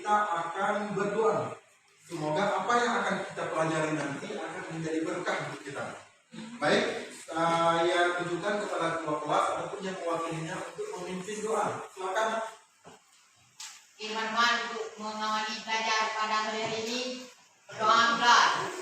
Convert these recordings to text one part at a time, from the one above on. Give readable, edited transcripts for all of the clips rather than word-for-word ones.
kita akan berdoa. Semoga apa yang akan kita pelajari nanti akan menjadi berkah untuk kita. Baik, saya tunjukkan kepada ketua kelas ataupun yang mewakilinya untuk memimpin doa. Silakan. Firman Tuhan untuk mengawali belajar pada hari ini. Doa kelas.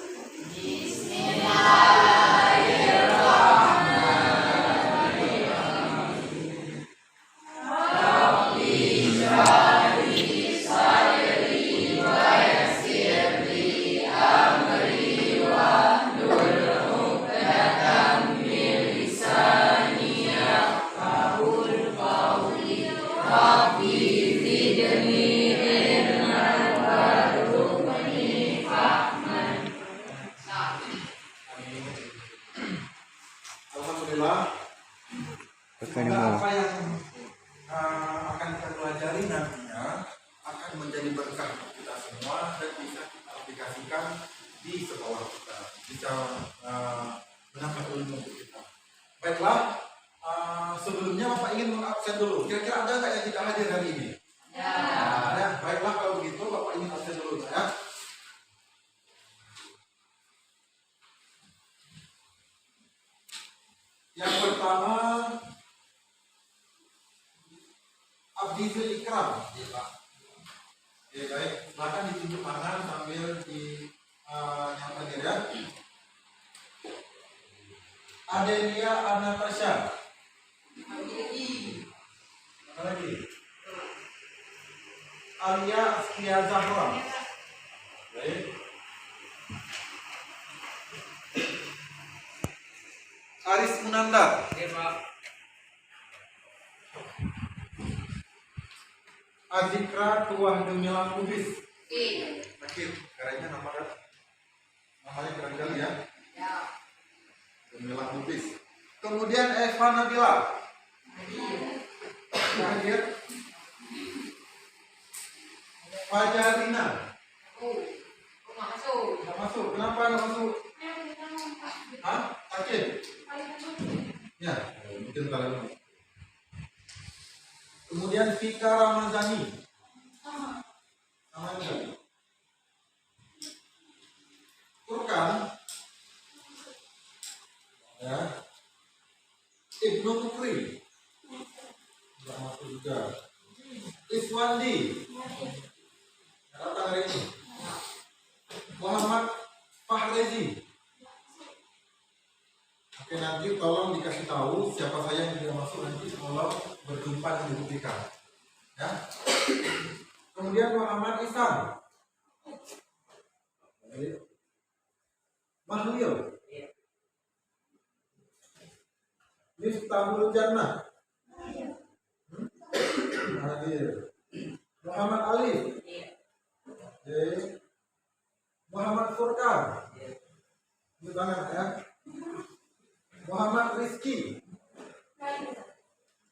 Alhamdulillah. Semoga apa yang akan kita pelajari nantinya akan menjadi berkah untuk kita semua dan bisa kita aplikasikan di sekolah kita, bisa menambah ilmu untuk kita. Baiklah, sebelumnya Bapak ingin mengabsen dulu. Kira-kira ada nggak yang tidak hadir hari ini? Ya. Ada. Baiklah, kalau begitu Bapak ingin absen dulu ya. Yang pertama, Abdi Fil Ikram. Oke, baik. Silakan ditunjuk tangan sambil dinyatakan ya. Adelia Anatasha. Apa lagi? Alia Askia Zahra. Baik. Aris Munandar. Azikra Tuah Gemilang Kudis. Nakir, karanya namanya keren kali ya. Gemilang Kudis. Kemudian Eva Nabila. Hadir. Fajarina. Nggak masuk. Kenapa nggak masuk? Hah? Sakit? Ya, mungkin kalau kemudian Vika Ramazani. Sama juga. Turkan. Ya. Ibnu Kufri. Tidak masuk juga. Iswandi. Datang hari ini. Muhammad Fahrezi. Oke, nanti tolong dikasih tahu siapa saja yang tidak masuk nanti kalau berjumpa dengan Ibu Tika. Ya. Kemudian Muhammad Ihsan. Mahlil. Miftahul Jannah. Hadir. Muhammad Ali. Muhammad Furqan. Ini tangan ya. Muhammad Rizki.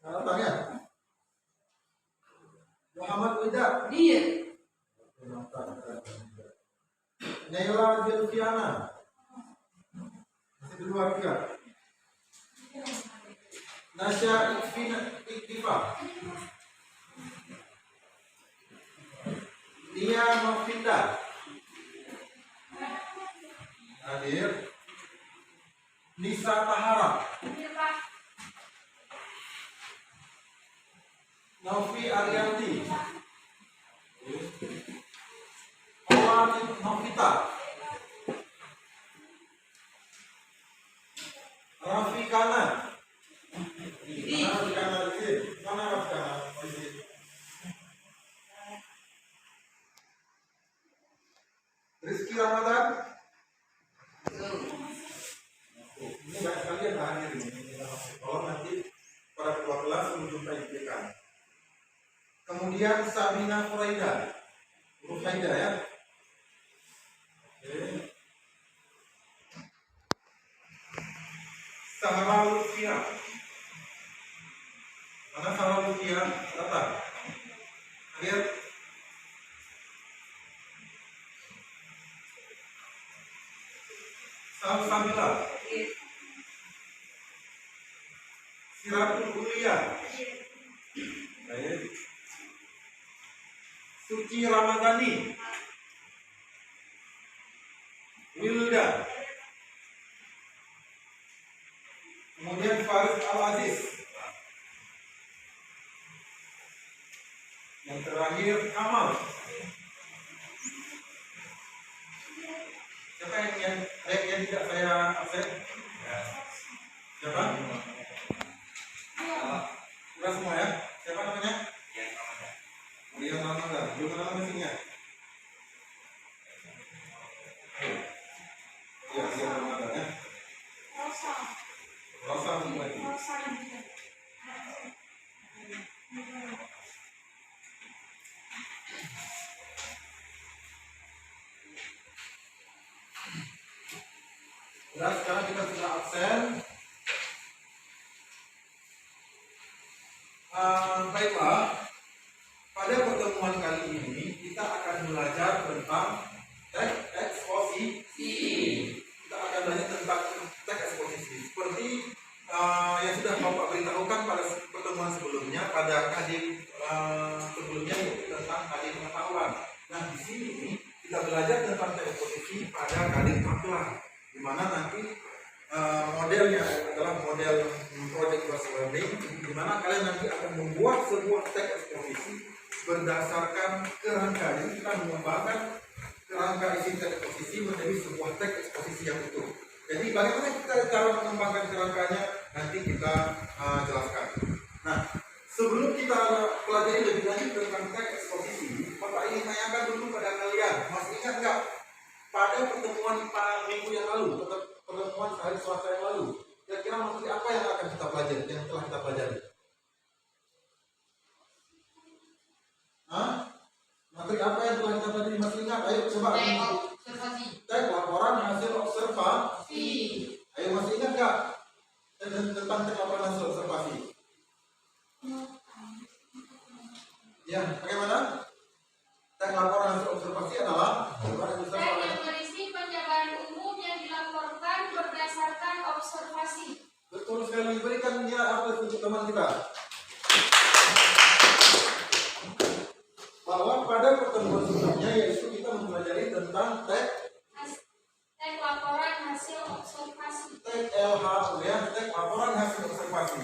Datang ya. Muhammad Wida. Naila Zulfiana. Masih dua tiga. Nasya Iktifa. Nia Novinda. Hadir. Nisa Tahara. Novi Arianti. Ola Novita. Raffi Kana. Mana Raffi Kana di sini? Mana Raffi Kana di sini? Rizky Ramadan. Ini banyak sekali yang hadir ini. Kalau nanti para ketua kelas menjumpai IPK. Kemudian Sabina Furaida. Huruf Haida ya. Oke. Sahara Lutfia. Mana Sahara Lutfia? Datang. Hadir. Samila. Siratul Ulia. Baik. Suci Ramadhani, Wilda, kemudian Faris Al-Aziz, yang terakhir Kamal. Siapa yang tidak saya absen? Siapa? Sudah semua ya? Siapa namanya? Rian Ramadan. Belum kenal mesinnya? Ya, Rian Ramadan ya. Rosa semua itu. Nah, sekarang kita sudah absen. Baiklah, pada pertemuan kali ini kita akan belajar tentang teks eksposisi. Kita akan belajar tentang teks eksposisi. Seperti yang sudah Bapak beritahukan pada pertemuan sebelumnya, pada kadir sebelumnya yaitu tentang kadir pengetahuan. Nah, di sini kita belajar tentang teks eksposisi pada kadir maklar, di mana nanti modelnya adalah model project based learning, di mana kalian nanti akan membuat sebuah teks eksposisi berdasarkan kerangka. Jadi kita mengembangkan kerangka isi teks eksposisi menjadi sebuah teks eksposisi yang utuh. Jadi bagaimana kita cara mengembangkan kerangkanya nanti kita jelaskan. Nah, sebelum kita pelajari lebih lanjut tentang teks eksposisi, Bapak ingin tanyakan dulu pada kalian, masih ingat nggak pada pertemuan minggu yang lalu, pertemuan hari Selasa yang lalu, kira-kira materi apa yang akan kita pelajari, yang telah kita pelajari? Materi apa yang telah kita pelajari, masih ingat? Ayo coba. Teks laporan hasil observasi. Ayo masih ingat nggak tentang teks laporan hasil observasi? Ya, bagaimana? Teks laporan hasil observasi adalah yang berisi penjabaran umum yang dilaporkan berdasarkan observasi. Betul sekali, berikan nilai apa untuk teman kita. Bahwa pada pertemuan sebelumnya yaitu kita mempelajari tentang teks laporan hasil observasi. Teks LHO ya, teks laporan hasil observasi.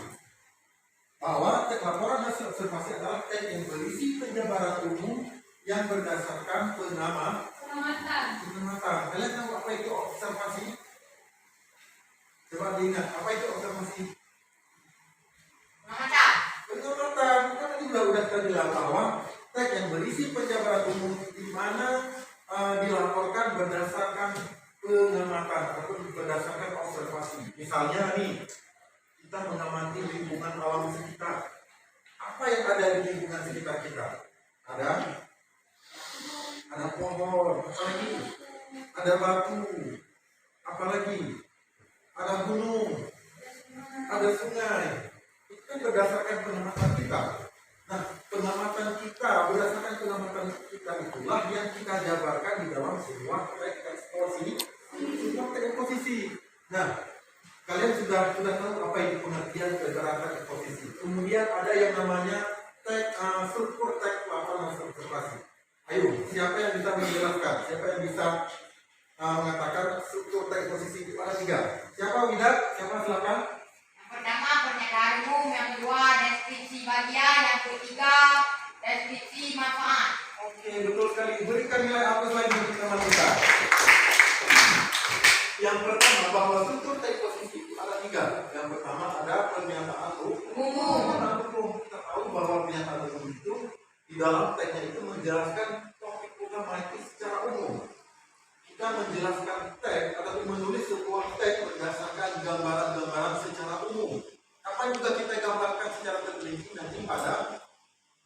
Bahwa teks laporan hasil observasi adalah teks yang berisi penjabaran umum yang berdasarkan pengamatan. Kalian tahu apa itu observasi? Coba diingat, apa itu observasi? Pengamatan. Kan tadi udah kita bilang bahwa teks yang berisi penjabaran umum di mana dilaporkan berdasarkan pengamatan ataupun berdasarkan observasi. Misalnya nih, kita mengamati lingkungan alam sekitar. Apa yang ada di lingkungan sekitar kita? Ada pohon, apalagi ada batu, apalagi ada gunung, ada sungai. Itu kan berdasarkan pengamatan kita. Nah, pengamatan kita, berdasarkan pengamatan kita itulah yang kita jabarkan di dalam sebuah teks eksposisi. Nah, kalian sudah tahu apa itu pengertian berdasarkan eksposisi. Kemudian ada yang namanya struktur teks laporan hasil observasi. Ayo, siapa yang bisa menjelaskan? Siapa yang bisa mengatakan struktur teks eksposisi itu ada 3? Siapa Widat? Siapa silakan? Yang pertama pernyataan umum, yang kedua deskripsi bagian, yang ketiga deskripsi manfaat. Oke, betul sekali. Berikan nilai apa lagi untuk teman kita? Yang pertama bahwa struktur teks eksposisi itu ada 3. Yang pertama ada pernyataan umum. Kita tahu bahwa pernyataan umum itu di dalam teksnya itu menjelaskan topik utama itu secara umum. Kita menjelaskan teks atau menulis sebuah teks berdasarkan gambaran-gambaran secara umum. Apa yang juga kita gambarkan secara terperinci nanti pada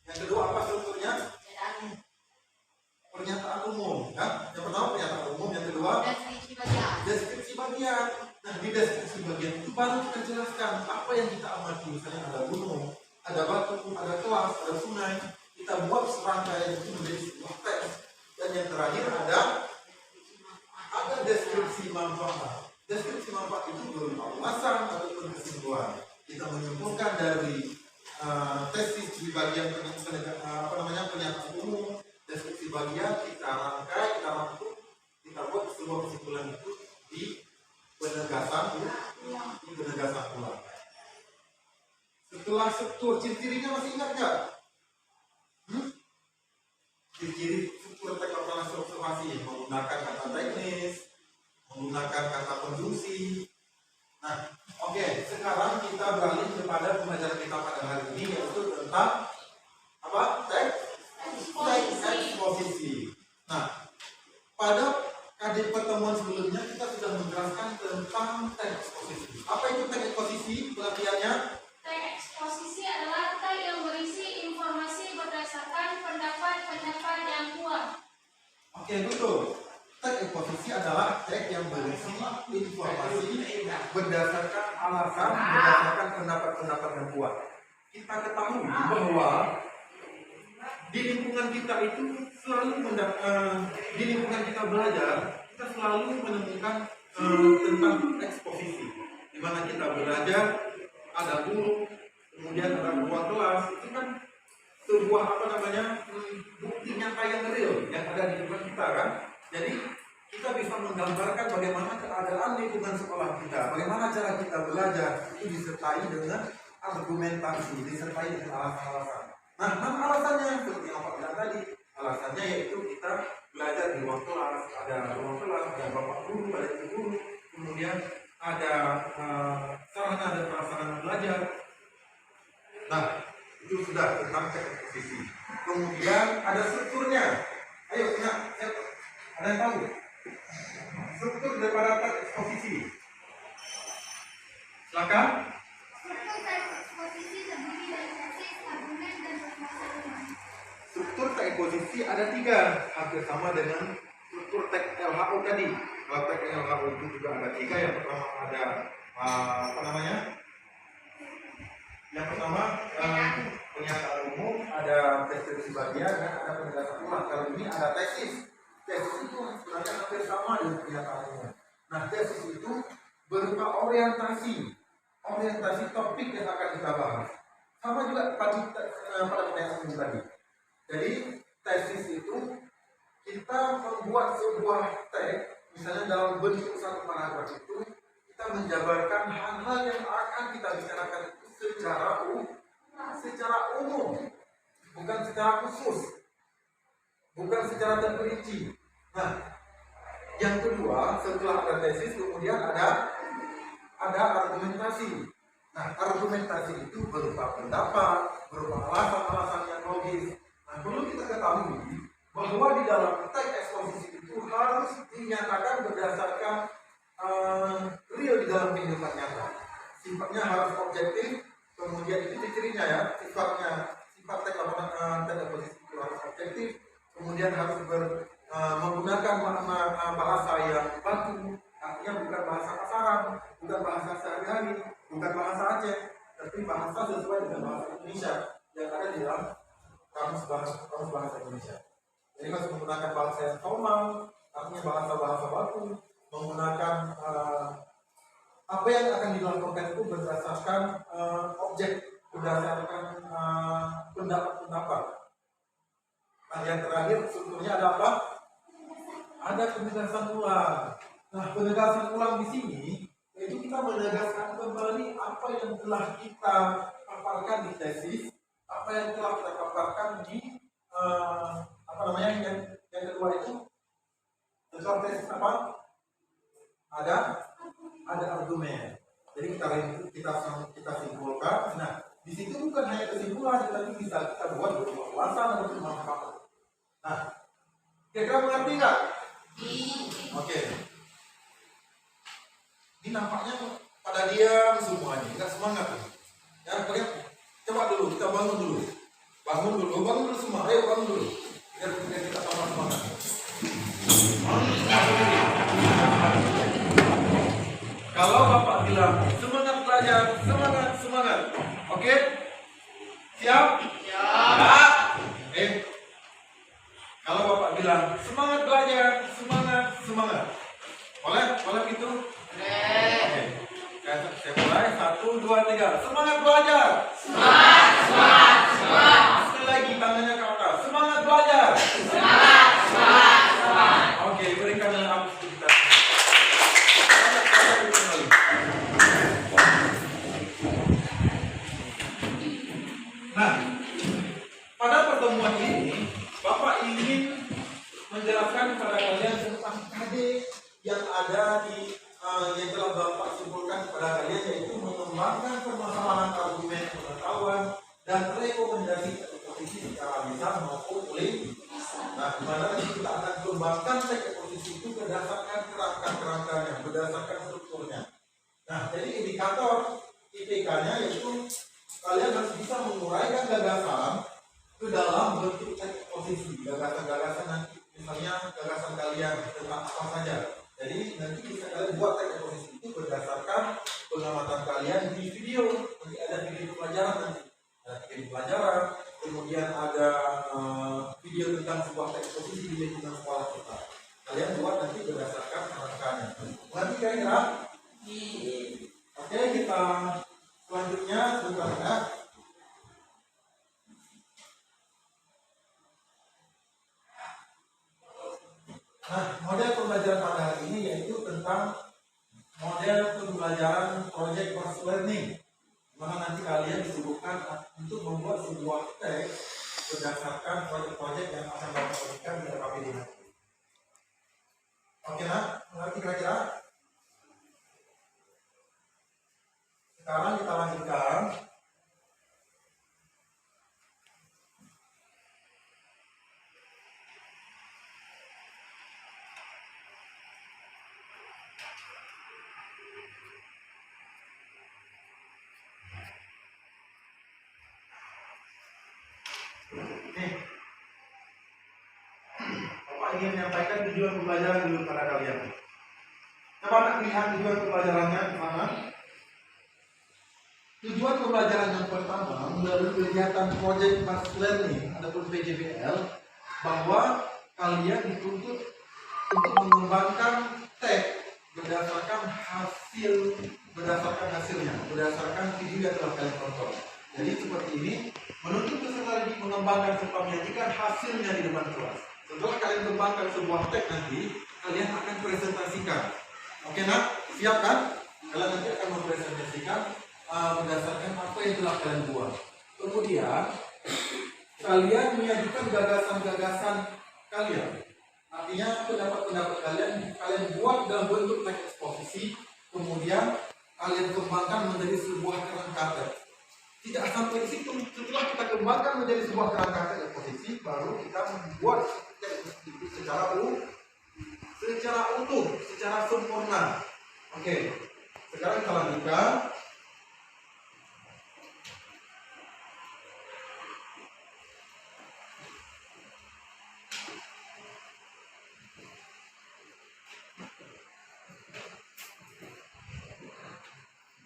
yang kedua apa strukturnya? Pernyataan umum. Ya? Yang pertama pernyataan umum, yang kedua deskripsi bagian. Nah, di deskripsi bagian itu baru kita jelaskan apa yang kita amati. Misalnya ada gunung, ada batu, ada kelas, ada sungai. Kita buat serangkaian itu menjadi sebuah teks. Dan yang terakhir ada deskripsi manfaat. Deskripsi manfaat itu berupa ulasan ataupun kesimpulan. Kita menyimpulkan dari tesis di bagian pernyataan umum, bagian, kita rangkai, kita rangkum, kita buat sebuah kesimpulan itu di penegasan ulang. Setelah struktur, ciri-cirinya masih ingat nggak? Ciri-ciri struktur teks observasi menggunakan kata teknis, menggunakan kata konjungsi. Nah, oke, sekarang kita beralih kepada pembelajaran kita pada hari ini, yaitu tentang apa? Teks eksposisi. Nah, pada KD pertemuan sebelumnya kita sudah menjelaskan tentang teks eksposisi. Apa itu teks eksposisi? Pengertiannya? Teks eksposisi adalah teks yang berisi informasi berdasarkan pendapat yang kuat. Oke, betul. Teks eksposisi adalah teks yang berisi informasi berdasarkan alasan, berdasarkan pendapat yang kuat. Kita ketahui bahwa di lingkungan kita itu selalu di lingkungan kita belajar, kita selalu menemukan tentang eksposisi. Di mana kita belajar, ada guru, kemudian ada ruang kelas, itu kan sebuah bukti nyata yang real yang ada di lingkungan kita kan. Jadi kita bisa menggambarkan bagaimana keadaan lingkungan sekolah kita, bagaimana cara kita belajar, itu disertai dengan argumentasi, disertai dengan alasan-alasan. Nah, alasannya seperti yang Pak bilang tadi, alasannya yaitu kita belajar di ruang kelas, ada ruang kelas, ada bapak guru, ada ibu guru, kemudian ada sarana dan prasarana belajar. Nah, itu sudah tentang teks eksposisi. Kemudian ada strukturnya. Ayo, ada yang tahu? Struktur daripada teks eksposisi. Silakan. Struktur teks eksposisi terdiri dari tesis, argumen, dan pemasaran. Struktur teks eksposisi ada 3, hampir sama dengan struktur teks LHO tadi. Kalau teks LHO itu juga ada 3. Yang pertama ada yang pertama pernyataan umum, ada deskripsi bagian, dan ada penegasan ulang. Kalau ini ada tesis. Tesis itu sebenarnya hampir sama dengan pernyataan umum. Nah, tesis itu berupa orientasi topik yang akan kita bahas. Sama juga pada pernyataan umum tadi. Jadi tesis itu kita membuat sebuah teks, misalnya dalam bentuk satu paragraf itu kita menjabarkan hal-hal yang akan kita bicarakan itu secara umum, bukan secara khusus, bukan secara terperinci. Nah, yang kedua, setelah ada tesis kemudian ada argumentasi. Nah, argumentasi itu berupa pendapat, berupa alasan-alasan yang logis. Nah, perlu kita ketahui bahwa di dalam teks eksposisi itu harus dinyatakan berdasarkan real di dalam kehidupan nyata. Sifatnya harus objektif, kemudian itu cirinya ya, sifat teks eksposisi itu harus objektif, kemudian harus menggunakan bahasa yang baku, artinya bukan bahasa pasaran, bukan bahasa sehari-hari, bukan bahasa Aceh, tapi bahasa sesuai dengan bahasa Indonesia yang ada di dalam kamus bahasa Indonesia. Jadi harus menggunakan bahasa yang formal, artinya bahasa baku, menggunakan apa yang akan dilakukan itu berdasarkan objek, berdasarkan pendapat. Nah, yang terakhir strukturnya ada apa? Ada penegasan ulang. Nah, penegasan ulang di sini yaitu kita menegaskan kembali apa yang telah kita paparkan di tesis, apa yang telah kita paparkan di yang kedua itu setelah tesis apa? Ada argumen. Jadi kita simpulkan. Nah, di situ bukan hanya kesimpulan, tetapi bisa kita buat berupa ulasan atau manfaat. Nah, kira-kira mengerti nggak? Oke. Ini nampaknya pada diam semuanya, nggak semangat. Ya, kalian coba dulu, kita bangun dulu semua. Ayo bangun dulu. Biar kita sama semangat. Kalau Bapak bilang semangat belajar, semangat. Oke? Siap? Siap. Kalau Bapak bilang semangat belajar, semangat. Boleh gitu? Boleh. Oke. Saya mulai 1, 2, 3. Semangat belajar. Semangat. Sekali lagi tangannya ke atas. Semangat belajar. Semangat. ingin menjelaskan kepada kalian tentang KD yang ada di yang telah Bapak simpulkan kepada kalian, yaitu mengembangkan permasalahan argumen pengetahuan dan rekomendasi posisi secara lisan maupun tulis. Nah, di mana kita akan kembangkan teks posisi itu berdasarkan kerangka-kerangkanya, berdasarkan strukturnya. Nah, jadi indikator IPK-nya yaitu kalian harus bisa menguraikan gagasan ke dalam bentuk teks posisi, gagasan-gagasan nanti, misalnya gagasan kalian tentang apa saja. Jadi nanti bisa kalian buat teks posisi itu berdasarkan pengamatan kalian di video. Nanti ada video pelajaran nanti, ada video pelajaran, kemudian ada video tentang sebuah teks posisi di lingkungan sekolah kita. Kalian buat nanti berdasarkan kerangkanya. Nanti kira-kira oke, kita selanjutnya sebentar ya. Nah, model pembelajaran pada hari ini yaitu tentang model pembelajaran project based learning, mana nanti kalian disebutkan untuk membuat sebuah teks berdasarkan proyek-proyek yang akan Bapak berikan di LKPD nanti. Oke, nah, mengerti kira-kira? Sekarang kita lanjutkan. Nih, Bapak ingin menyampaikan tujuan pembelajaran dulu pada kalian. Coba nak lihat tujuan pembelajarannya di mana? Tujuan pembelajaran yang pertama melalui kegiatan Project Based Learning ataupun PJBL, bahwa kalian dituntut untuk mengembangkan teks berdasarkan hasilnya, berdasarkan video yang telah kalian tonton. Jadi seperti ini, menuntut peserta didik mengembangkan serta menyajikan hasilnya di depan kelas. Setelah kalian kembangkan sebuah teks nanti, kalian akan presentasikan. Oke, nak? Siap kan? Kalian nanti akan mempresentasikan berdasarkan apa yang telah kalian buat. Kemudian kalian menyajikan gagasan-gagasan kalian. Artinya pendapat-pendapat kalian buat dalam bentuk teks eksposisi, kemudian kalian kembangkan menjadi sebuah kerangka teks. Tidak sampai di situ. Setelah kita kembangkan menjadi sebuah kerangka teks eksposisi, baru kita membuat teks itu secara utuh, secara sempurna. Oke, sekarang kita lanjutkan.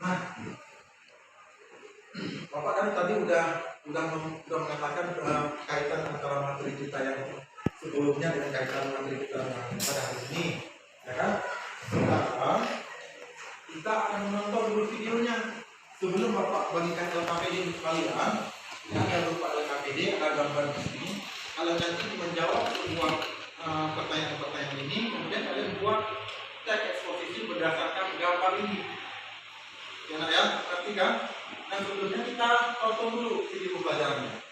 Nah, Bapak kan tadi udah mengatakan kaitan antara materi kita yang sebelumnya dengan kaitan materi kita pada hari ini, ya kan? Sekarang kita akan menonton dulu videonya sebelum Bapak bagikan LKPD untuk kalian. Ini ada berupa LKPD, ada gambar di sini. Kalian nanti menjawab sebuah pertanyaan-pertanyaan ini, kemudian kalian buat teks eksposisi berdasarkan gambar ini. Ya, nak ya, ngerti kan? Nah, sebelumnya kita tonton dulu video pembelajarannya.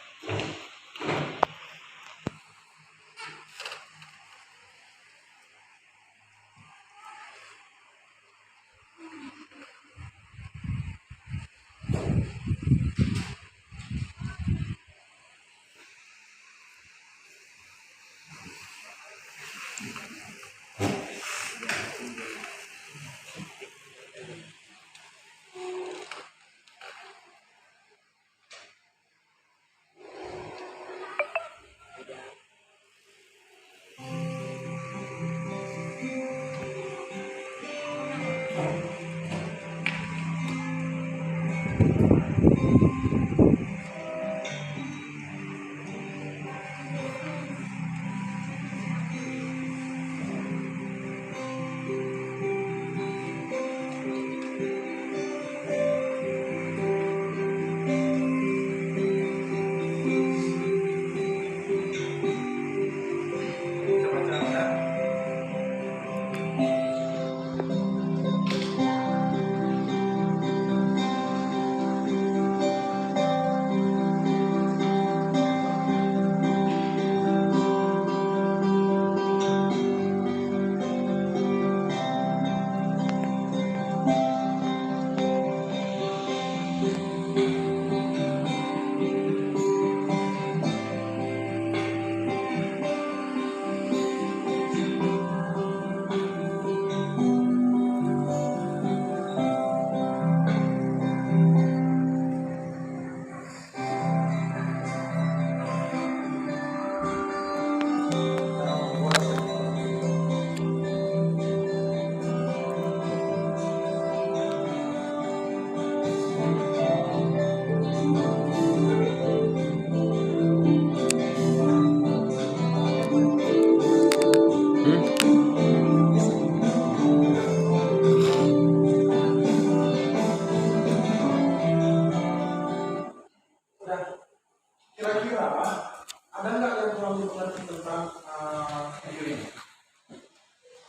video ini?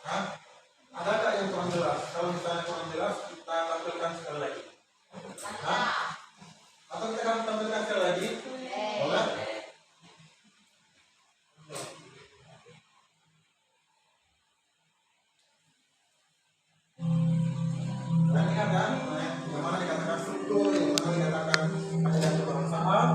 Hah? Ada nggak yang kurang jelas? Kalau misalnya kurang jelas, kita tampilkan sekali lagi. Hah? Atau kita akan tampilkan sekali lagi? Boleh? Nah, ini kan, bagaimana dikatakan struktur, bagaimana dikatakan kaidah kebangsaan.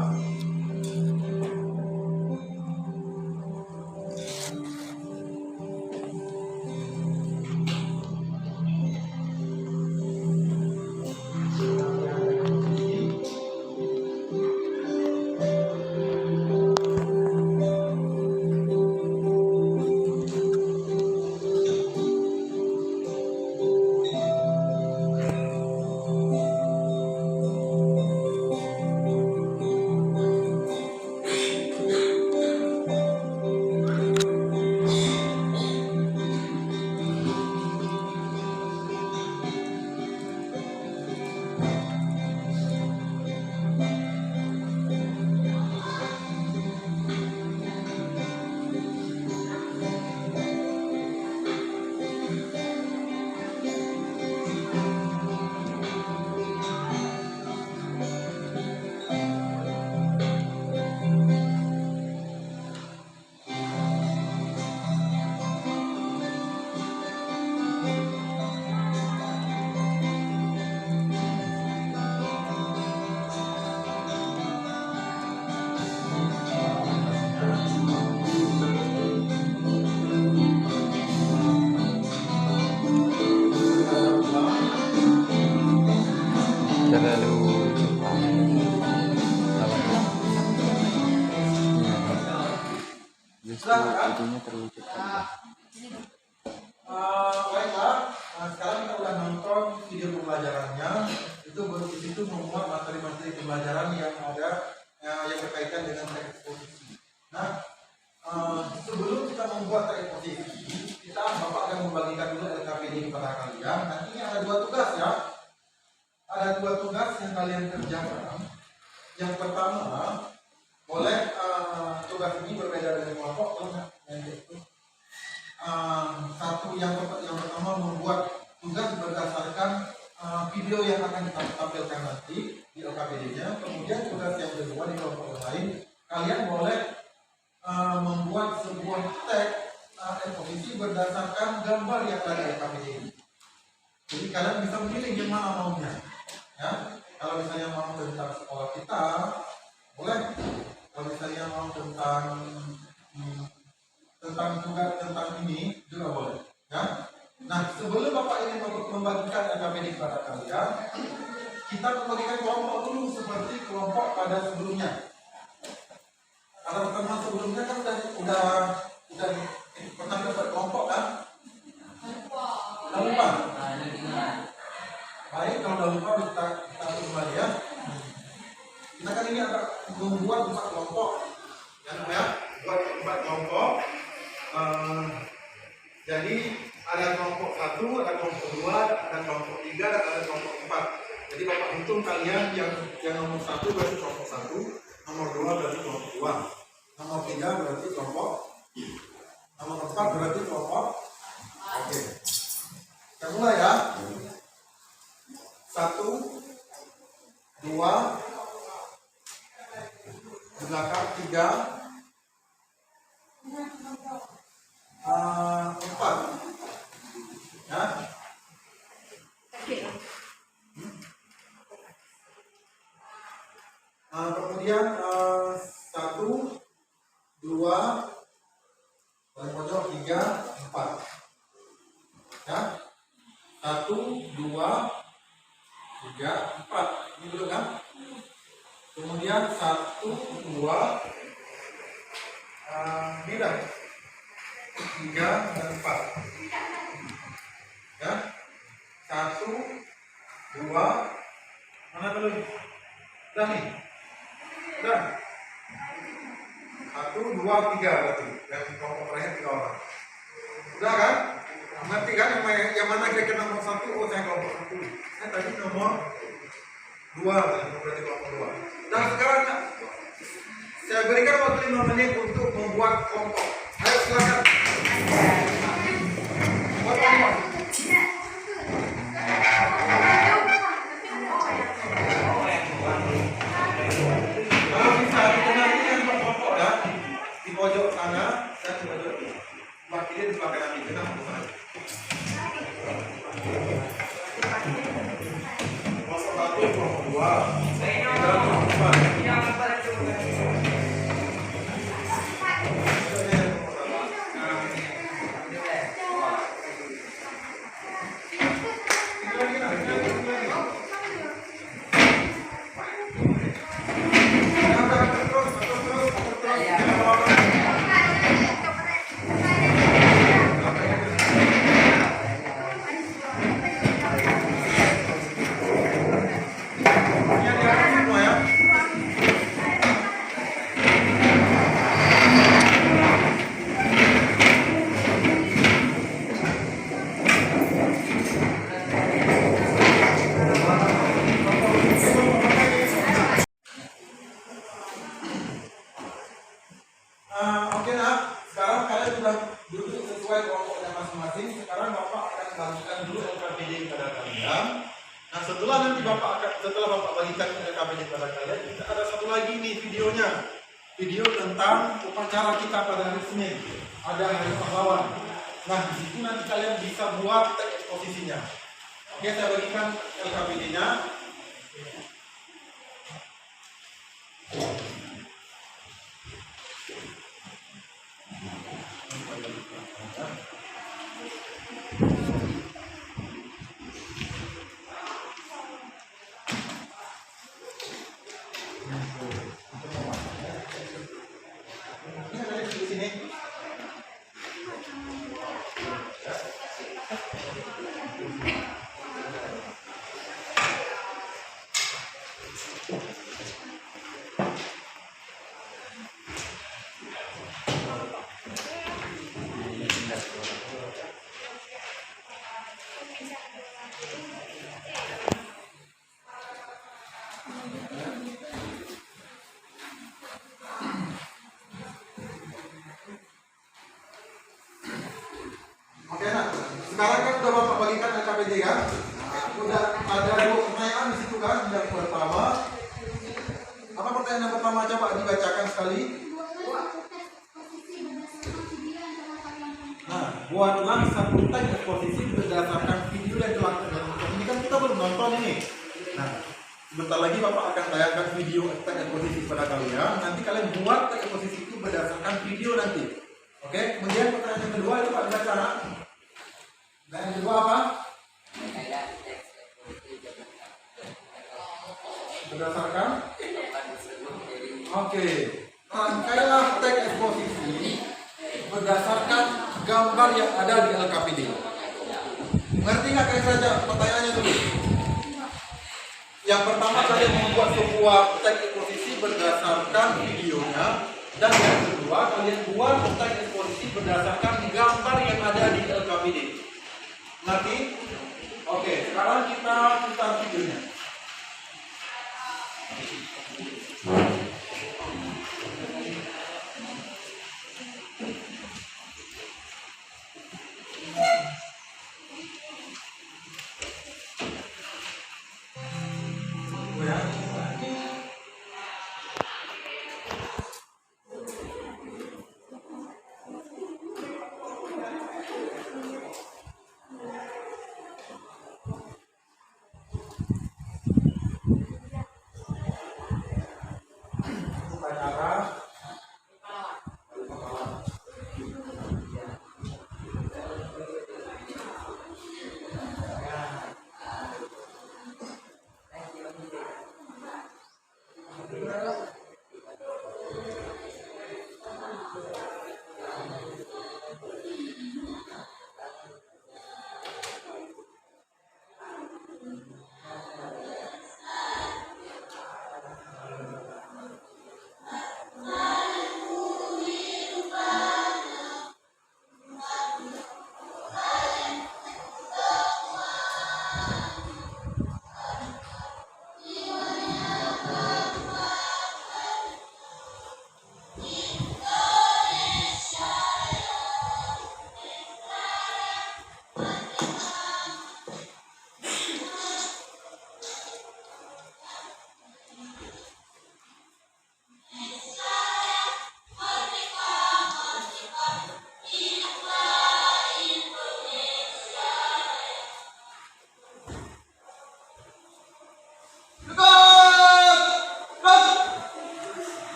Terlalu cepat. Justru itunya terlalu cepat. Baiklah, sekarang kita udah nonton video pembelajarannya. Itu baru di situ membuat materi-materi pembelajaran yang ada yang berkaitan dengan teks eksposisi. Nah, sebelum kita membuat teks eksposisi, kita Bapak akan membagikan dulu LKPD kepada kalian. Nantinya ada 2 tugas ya. Ada 2 tugas yang kalian kerjakan. Yang pertama, boleh tugas ini berbeda dengan kelompok, satu yang pertama membuat tugas berdasarkan video yang akan kita tampilkan nanti di LKPD-nya. Kemudian tugas yang kedua di kelompok lain, kalian boleh membuat sebuah teks eksposisi berdasarkan gambar yang ada di LKPD ini. Jadi kalian bisa memilih yang mana maunya. Ya, kalau misalnya mau tentang sekolah kita, boleh. Kalau misalnya mau tentang tugas tentang ini juga boleh. Ya. Nah, sebelum Bapak ini membagikan LKPD kepada kalian, kita membagikan kelompok dulu seperti kelompok pada sebelumnya. Kalau pertemuan sebelumnya kan udah pernah dapat kelompok kan? Udah lupa. Baik, kalau udah lupa kita kembali ya. Kita kan ini akan membuat 4 kelompok. Ya, buat 4 kelompok. Jadi ada kelompok 1, ada kelompok 2, ada kelompok 3, dan ada kelompok 4. Jadi Bapak hitung kalian yang nomor 1 berarti kelompok 1, nomor 2 berarti kelompok 2, nomor 3 berarti kelompok, nomor 4 berarti kelompok. Oke. Kita mulai ya. 1, 2, di belakang 3, 4. Ya. Kemudian 1, 2, paling pojok 3, 4. Ya. 1, 2, 3, 4. Ini dulu kan? Kemudian 1, 2, ini dah 3 dan 4. Ya. 1, 2, mana dulu? Udah nih. Udah. 1, 2, 3 berarti. Yang kelompok terakhir 3 orang. Udah kan? Nanti kan yang mana kira-kira nomor 1? Oh, saya kelompok 1. Saya tadi nomor 2, berarti kelompok 2. Dan sekarang saya berikan waktu 5 menit untuk membuat kelompok. Ayo ini di belakang nanti kita mau mulai. Kelompok 1, kelompok 2, kelompok 4. Oke nak, sekarang kalian sudah duduk sesuai kelompoknya masing-masing. Sekarang Bapak akan bagikan dulu LKPD kepada kalian. Nah setelah nanti setelah Bapak bagikan LKPD kepada kalian, kita ada satu lagi nih videonya. Video tentang upacara kita pada hari Senin. Ada hari pahlawan. Nah di situ nanti kalian bisa buat teks eksposisinya. Oke, saya bagikan LKPD-nya. Ini ada di sini. Oke, nah, sekarang kan udah Bapak bagikan LKPD kan? Udah ada 2 pertanyaan di situ kan? Yang pertama, apa pertanyaan yang pertama? Coba dibacakan sekali. Nah, buatlah satu teks eksposisi berdasarkan video yang telah terdapat. Ini kan kita belum nonton ini. Nah, sebentar lagi Bapak akan tayangkan video teks eksposisi kepada kalian. Nanti kalian buat teks eksposisi itu berdasarkan video nanti. Oke, kemudian pertanyaan yang kedua coba dibaca. Nah, yang kedua apa? Berdasarkan? Oke, rangkailah teks eksposisi berdasarkan gambar yang ada di LKPD. Ngerti nggak kayak saja pertanyaannya dulu? Yang pertama kalian membuat sebuah teks eksposisi berdasarkan videonya, dan yang kedua kalian buat teks eksposisi berdasarkan gambar yang ada di LKPD. Ngerti? Oke, sekarang kita putar videonya.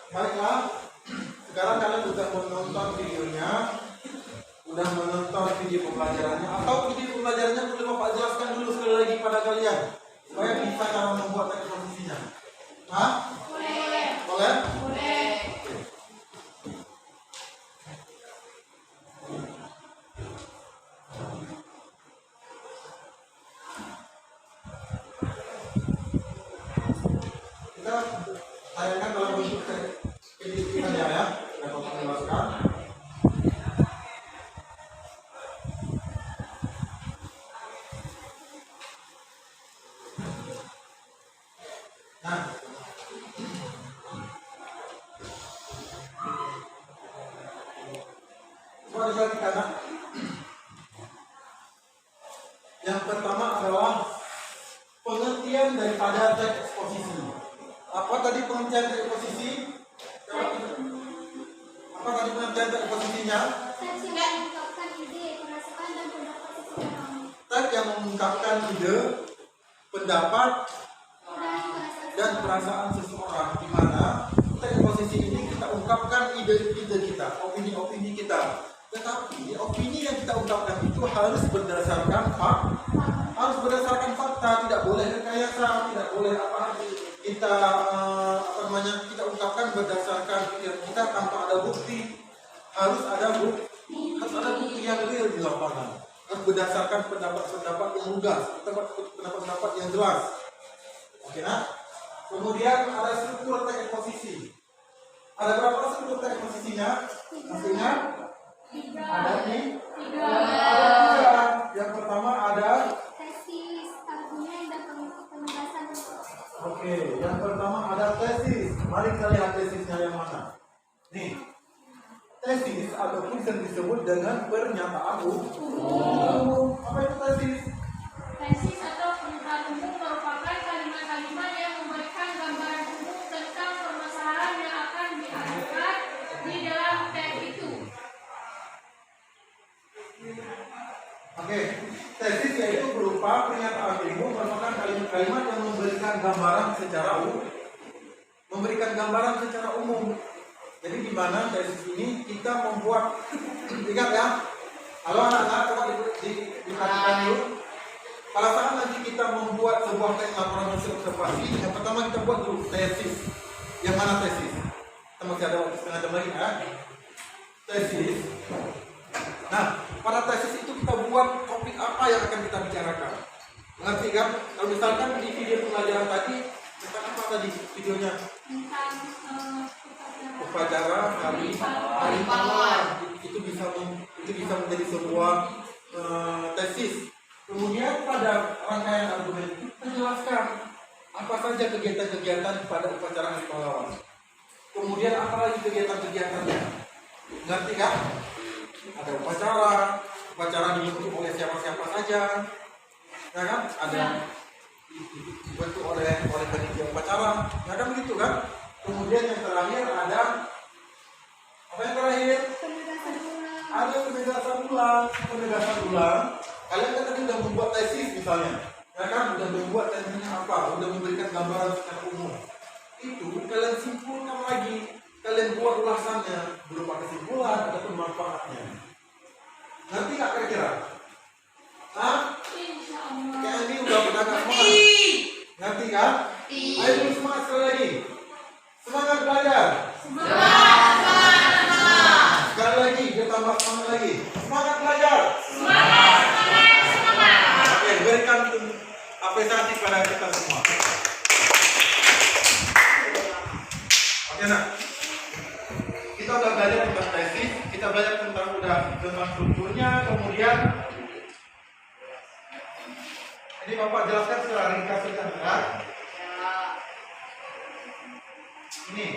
Baiklah, sekarang kalian sudah menonton videonya, sudah menonton video pembelajarannya, atau video pembelajarannya boleh Bapak jelaskan dulu sekali lagi pada kalian supaya bisa cara membuat teks posisinya. Hah? Boleh. Boleh? Boleh. Kita tayangkan dalam bentuk edit saja ya. Kita Bapak jelaskan. Nah, coba diperhatikan. Nah. Yang pertama adalah pengertian daripada teks eksposisi. Apa tadi pengertian teks eksposisi? Apa tadi pengertian teks eksposisinya? Teks yang mengungkapkan ide, perasaan, dan pendapat seseorang. Teks yang mengungkapkan ide, pendapat, dan perasaan seseorang, di mana teks eksposisi ini kita ungkapkan ide-ide kita, opini-opini kita. Tetapi opini yang kita ungkapkan itu harus berdasarkan fakta, tidak boleh rekayasa, tidak boleh kita kita ungkapkan berdasarkan pikiran kita tanpa ada bukti. Harus ada bukti yang real di lapangan. Harus berdasarkan pendapat-pendapat yang lugas, pendapat-pendapat yang jelas. Oke, nah. Kemudian ada struktur teks eksposisi. Ada berapa struktur teks eksposisinya? Masih ingat? Ada tiga. Yang pertama ada Tesis, argumen, dan penegasan. Oke, yang pertama ada tesis. Mari kita lihat tesisnya yang mana. Nih, tesis ataupun yang disebut dengan pernyataan umum. Apa itu tesis? Tesis atau pernyataan umum merupakan kalimat-kalimat yang memberikan gambaran umum tentang permasalahan yang akan diangkat di dalam teks itu. Oke, tesis yaitu berupa pernyataan umum merupakan kalimat-kalimat yang memberikan gambaran secara umum. Jadi di mana tesis ini kita membuat, ingat ya, halo anak-anak, coba diperhatikan dulu. Pada saat nanti kita membuat sebuah teks laporan hasil observasi, yang pertama kita buat dulu tesis. Yang mana tesis? Kita masih ada waktu setengah jam lagi ya. Tesis. Nah, pada tesis itu kita buat topik apa yang akan kita bicarakan. Ngerti kan? Kalau misalkan di video pembelajaran tadi, tentang apa tadi videonya? Tentang Upacara hari pahlawan. Itu bisa menjadi sebuah tesis. Kemudian pada rangkaian argumen kita jelaskan apa saja kegiatan-kegiatan pada upacara hari pahlawan. Kemudian apa lagi kegiatan-kegiatannya? Ngerti kan? Ada upacara dibentuk oleh siapa-siapa saja, ya kan? Ada dibentuk oleh panitia upacara, ya kan begitu kan? Kemudian yang terakhir ada apa yang terakhir? Ada penegasan ulang. Kalian kan tadi sudah membuat tesis misalnya, ya kan? Sudah membuat tesisnya apa? Sudah memberikan gambaran secara umum. Itu kalian simpulkan lagi. Kalian buat ulasannya berupa kesimpulan ataupun manfaatnya. Nanti nggak kira-kira? Hah? Kayak ini udah pernah nggak semangat? Nanti kan? Ayo dulu semangat sekali lagi. Semangat belajar. Sekali lagi, kita tambah semangat lagi. Semangat belajar. Oke, berikan apresiasi pada kita semua. Oke, nah. Kita udah belajar tentang tesis, kita belajar tentang strukturnya, kemudian ini Bapak jelaskan secara ringkas saja ya. Ini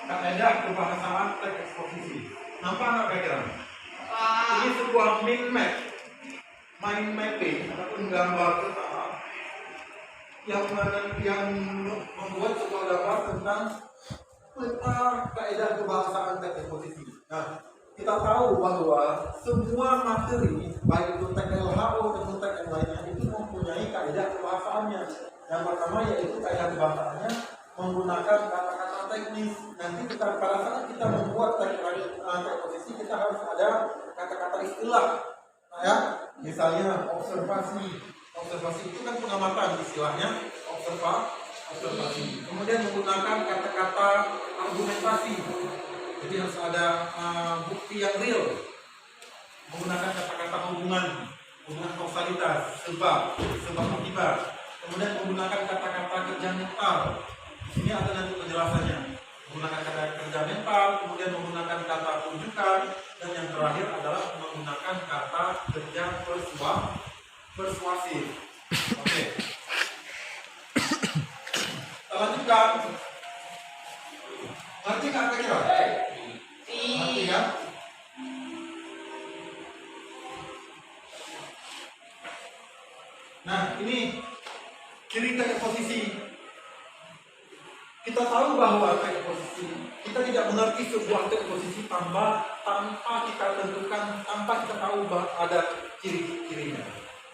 kaidah kebahasaan teks eksposisi. Nampak nggak kira-kira? Ini sebuah mind mapping ataupun gambar peta yang membuat sebuah gambar tentang peta kaidah kebahasaan teks posisi. Nah, kita tahu bahwa semua materi baik itu teks LHO dan teks yang lainnya itu mempunyai kaidah kebahasaannya. Yang pertama yaitu kaidah kebahasaannya menggunakan kata-kata teknis. Nanti kita pada saat kita membuat teks posisi kita harus ada kata-kata istilah. Nah, ya, misalnya observasi. Observasi itu kan pengamatan istilahnya, observasi. Kemudian menggunakan kata-kata argumentasi. Jadi harus ada bukti yang real. Menggunakan kata-kata hubungan kausalitas, sebab akibat. Kemudian menggunakan kata-kata kerja mental. Di sini ada nanti penjelasannya. Menggunakan kata kerja mental, kemudian menggunakan kata tunjukkan, dan yang terakhir adalah menggunakan kata kerja persuasif. Oke. Kita lanjutkan. Ngerti nggak kira-kira? Ngerti ya? Nah, ini ciri teks posisi. Kita tahu bahwa teks posisi, kita tidak mengerti sebuah teks posisi tanpa kita tentukan, tanpa kita tahu bahwa ada ciri-cirinya.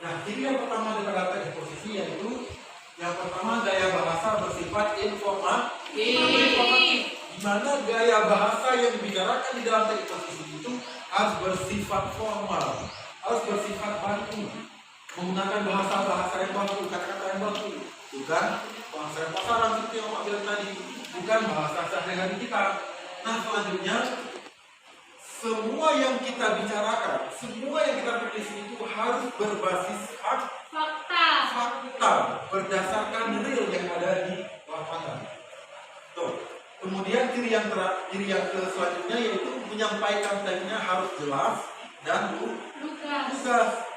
Nah, ciri yang pertama daripada teks posisi yaitu yang pertama gaya bahasa bersifat informatif. Di mana gaya bahasa yang dibicarakan di dalam teks posisi itu harus bersifat formal, harus bersifat baku, menggunakan bahasa yang baku, kata-kata yang baku, bukan bahasa yang pasaran seperti yang Pak bilang tadi, bukan bahasa sehari-hari kita. Nah, selanjutnya semua yang kita bicarakan, semua yang kita tulis itu harus berbasis fakta, berdasarkan real yang ada di lapangan. Tuh. Kemudian ciri yang selanjutnya yaitu menyampaikan teksnya harus jelas dan lugas.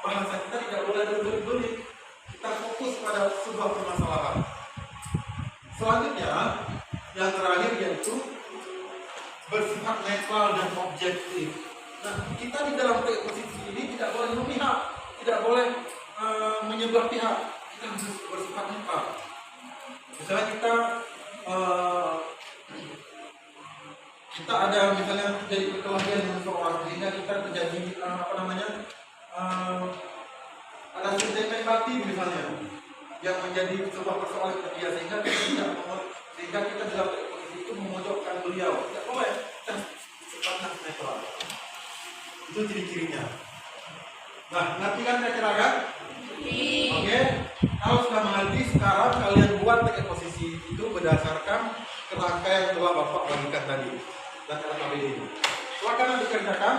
Bahasa kita tidak boleh berbelit-belit. Kita fokus pada sebuah permasalahan. Selanjutnya, yang terakhir yaitu bersifat netral dan objektif. Nah, kita di dalam teks posisi ini tidak boleh memihak, tidak boleh menyebelah pihak. Kita harus bersifat netral. Misalnya kita ada misalnya terjadi perkelahian dengan seorang, sehingga kita terjadi ada sentimen batin misalnya yang menjadi sebuah persoalan dia, sehingga kita dalam posisi itu memojokkan beliau. Tidak boleh, kita sifatnya netral. Itu ciri-cirinya. Nah, ngerti kan kira-kira kan? Oke. Kalau sudah mengerti, sekarang kalian buat teks posisi itu berdasarkan kerangka yang telah Bapak bagikan tadi dan LKPD ini. Silakan dikerjakan.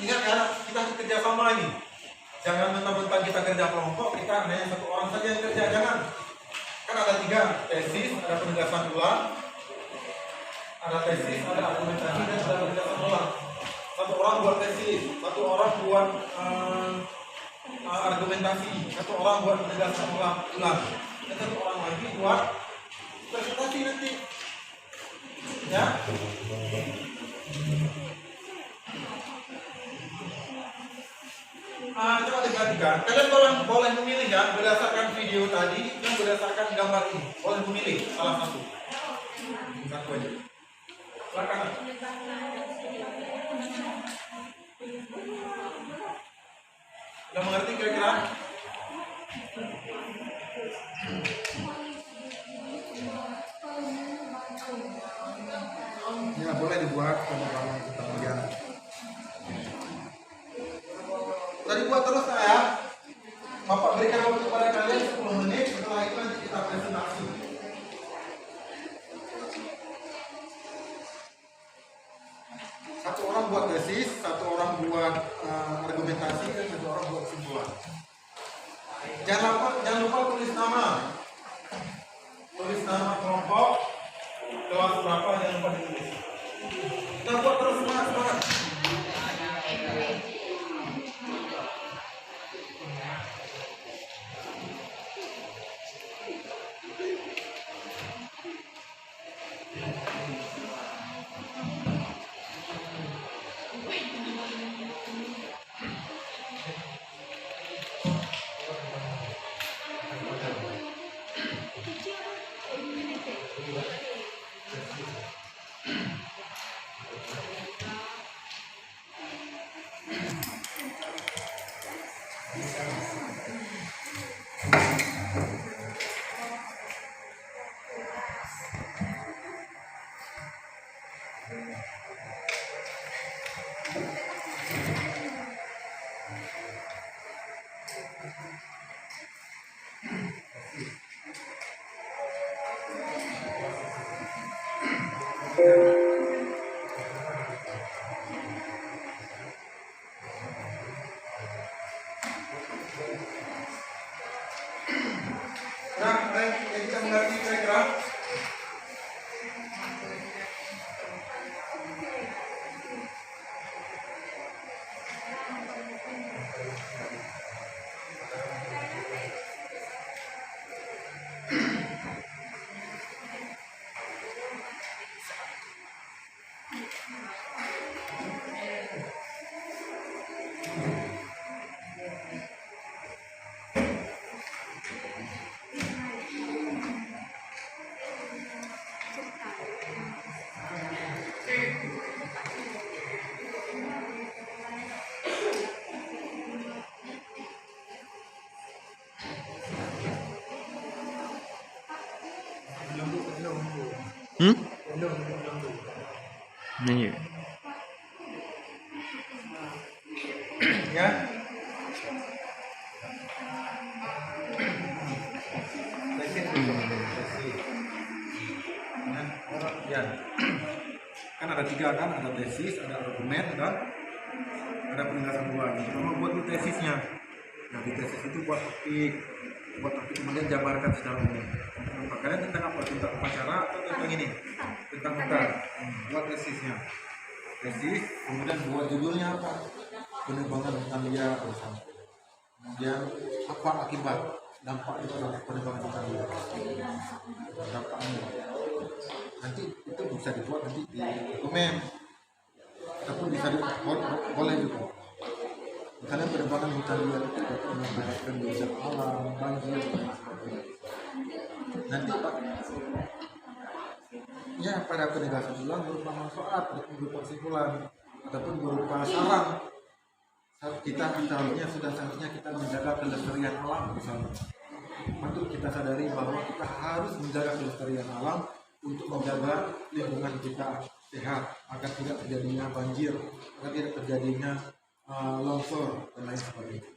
Ingat ya, kita kerja sama ini. Jangan mentang-mentang kita kerja kelompok, kita hanya satu orang saja yang kerja. Jangan. Kan ada 3, tesis, ada penegasan ulang, ada tesis, ada argumentasi, dan ada penegasan ulang. Satu orang buat tesis, satu orang buat argumentasi, satu orang buat penegasan ulang, dan satu orang lagi buat presentasi nanti. Ya. Coba diperhatikan. Kalian boleh memilih ya, berdasarkan video tadi dan berdasarkan gambar ini. Boleh memilih salah satu. Satu aja. Silakan. Sudah mengerti kira-kira? Ya, boleh dibuat penerbangan ketinggian. Tadi buat terus ya. Bapak berikan waktu kepada kalian 10 menit. Setelah itu nanti kita presentasi. Satu orang buat tesis, satu orang buat argumentasi, dan satu orang buat kesimpulan. Jangan lupa tulis nama. Tulis nama kelompok, kelas berapa, jangan lupa ditulis. Kita buat terus, semangat. mengerti kira-kira? Iya. Ya. Ya. Kan ada tiga kan, ada tesis, ada argumen, ada penegasan buat. Cuma buat di tesisnya. Nah di tesis itu buat topik kemudian jabarkan secara umum. Kalian tentang apa? Tentang upacara atau tentang ini? Tentang muka. Buat tesisnya. Tesis, kemudian buat judulnya apa? Penerbangan hutan liar bersama. Kemudian apa akibat dampak itu adalah penerbangan hutan liar? Dampaknya. Nanti itu bisa dibuat nanti di dokumen, ataupun bisa boleh juga. Misalnya penerbangan hutan liar itu dapat mengakibatkan bencana alam, banjir, dan sebagainya. Nanti Pak, ya pada penegasan ulang berupa manfaat, berupa kesimpulan, ataupun berupa saran. Kita seharusnya kita menjaga kelestarian alam misalnya. Patut kita sadari bahwa kita harus menjaga kelestarian alam untuk menjaga lingkungan kita sehat, agar tidak terjadinya banjir, agar tidak terjadinya longsor dan lain sebagainya.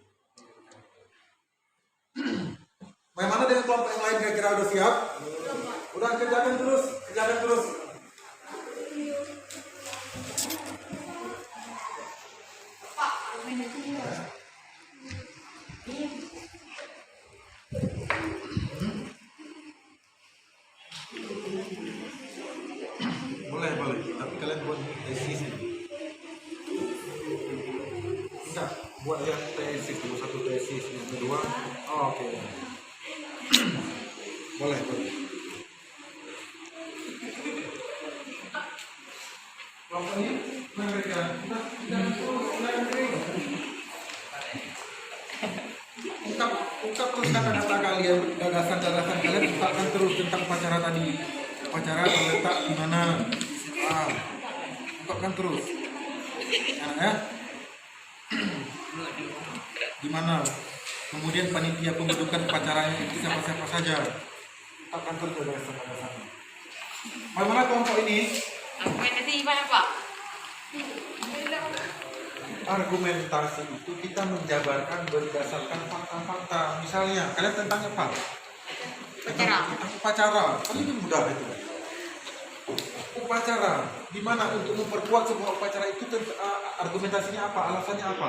Bagaimana dengan kelompok yang lain kira-kira udah siap? Udah kerjakan terus. Boleh, tapi kalian buat tesis. Enggak, buat yang tesis dulu, satu tesis, yang kedua. Oh, oke. Boleh. Kelompok ini mereka ungkap terus kata-kata kalian, gagasan kalian, ungkapkan terus tentang upacara tadi. Upacara terletak di mana? Ungkapkan terus. Ya. Di mana? Kemudian panitia pembentukan upacaranya itu siapa saja. Ungkapkan terus gagasan. Bagaimana kelompok ini? Argumentasi gimana Pak? Argumentasi itu kita menjabarkan berdasarkan fakta-fakta. Misalnya, kalian tentang apa? Tentang upacara. Ini mudah itu. Upacara. Gimana untuk memperkuat sebuah upacara itu? Argumentasinya apa? Alasannya apa?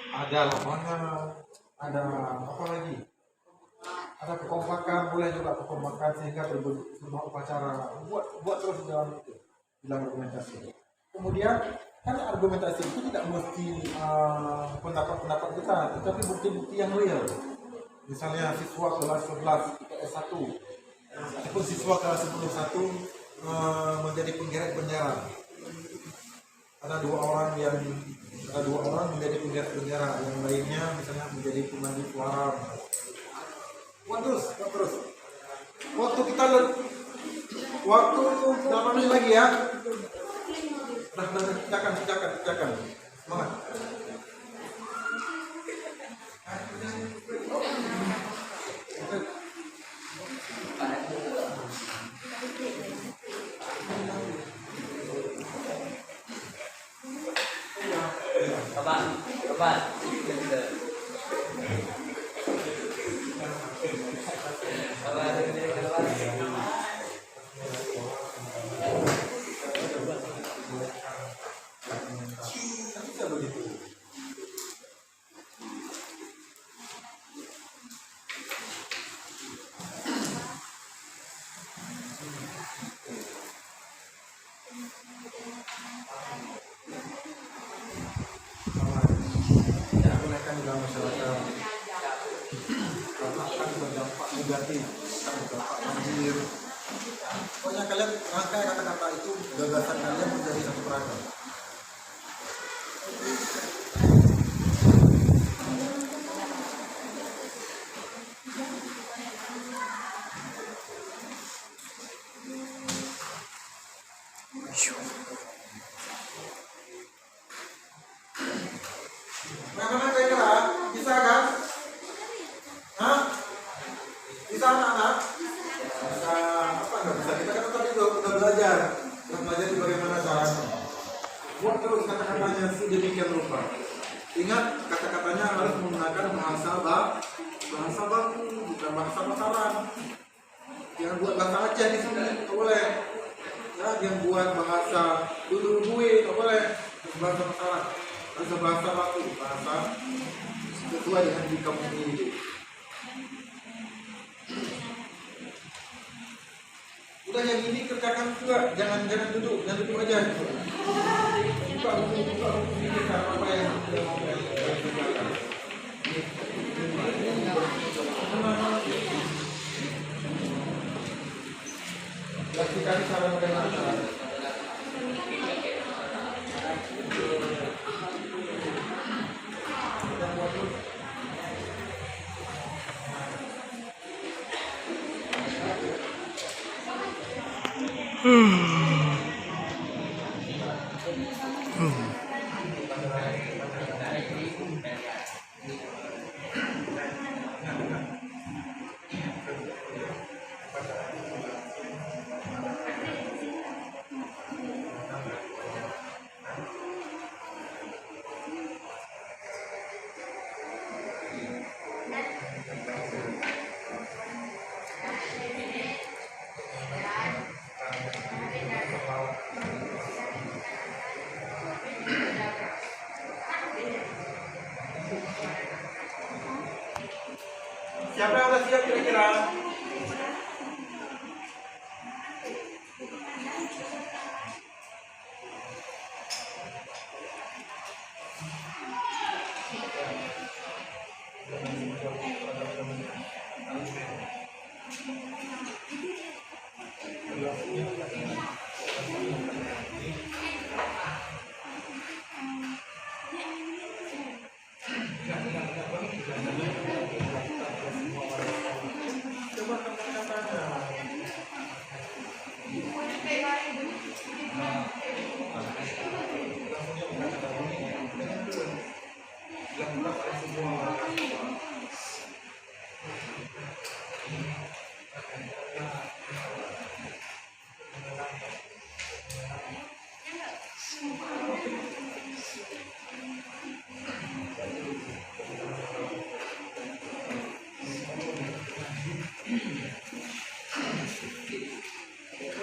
Ada lapangan, ada apa lagi? Ada kekompakan, boleh juga kekompakan sehingga berbentuk sebuah upacara. Buat terus dalam itu, dalam argumentasi. Kemudian kan argumentasi itu tidak mesti pendapat-pendapat kita, tetapi bukti-bukti yang real. Misalnya siswa kelas 11 IPS 1 ataupun siswa kelas 11 menjadi penggerak bendera. Ada dua orang menjadi penggerak bendera, yang lainnya misalnya menjadi pemandu suara. Buat terus. Waktu dalam ini lagi ya. Nah, kerjakan. Semangat. Kapan? warga masyarakat karena akan berdampak negatif, akan berdampak banjir. Pokoknya kalian rangkai kata-kata itu, gagasan kalian menjadi satu perangkat. Bagaimana kira-kira? Bisa kan? Hah? Bisa anak-anak? Bisa apa nggak bisa? Kita kan tadi udah belajar di bagaimana caranya. Buat terus kata-katanya sedemikian rupa. Ingat kata-katanya harus menggunakan bahasa baku, bukan bahasa pasaran. Jangan buat bahasa Aceh di sini, nggak boleh. Ya, jangan buat bahasa dulu gue, nggak boleh. Bahasa pasaran. Bahasa baku, bahasa sesuai dengan diri kamu sendiri. Udah yang ini kerjakan juga, jangan duduk aja. Buka sedikit apa yang mau kerjakan. Lakukan cara bagaimana. Siapa yang udah siap kira-kira?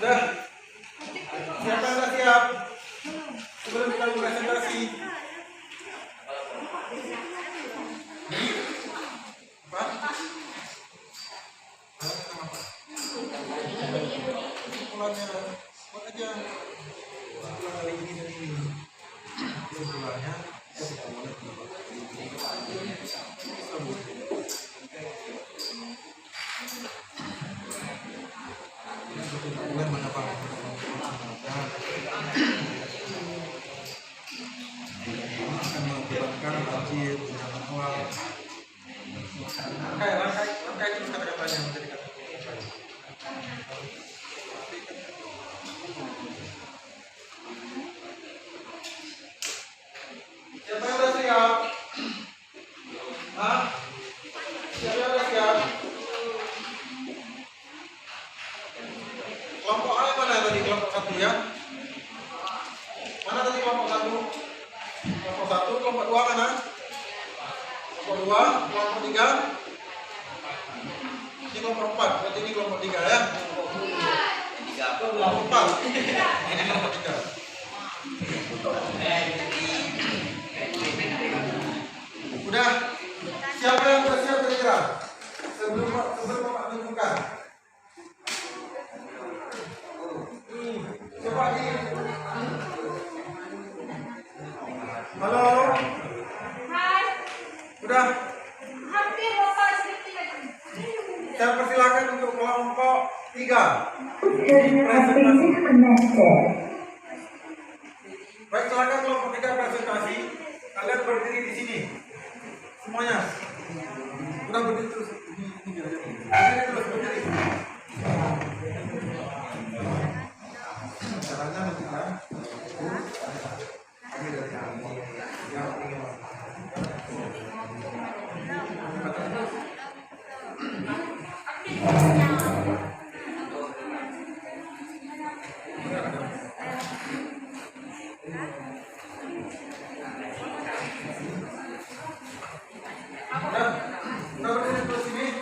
Udah? Siapa yang udah siap? Sebelum kita presentasi. Apa? Pulangnya, buat aja. Pulang kali ini dan ini. Pulangnya, bulan mana Pak? Akan mengakibatkan banjir, bencana alam. Rangkai itu kata-katanya menjadi kata-kata. Siapa yang sudah siap? Hah? Siapa yang sudah siap? Kelompok A mana tadi? Kelompok 1 ya? Mana tadi kelompok 1? Kelompok 1, kelompok 2 mana? Kelompok 2, kelompok 3. Ini kelompok 4, berarti ini kelompok 3 ya? Kelompok 4. Ini kelompok 3. Udah? Siapa yang sudah siap kira-kira? Sebelum Bapak tunjukkan. Coba lagi. Halo. Hai. Udah? Saya persilakan untuk kelompok 3. Presentasi connected. Baik, silakan kelompok 3 presentasi. Kalian berdiri di sini. Semuanya. Udah berdiri terus. Berdiri terus, berdiri. Caranya nanti kan. Kami dari yang udah berdiri terus sini.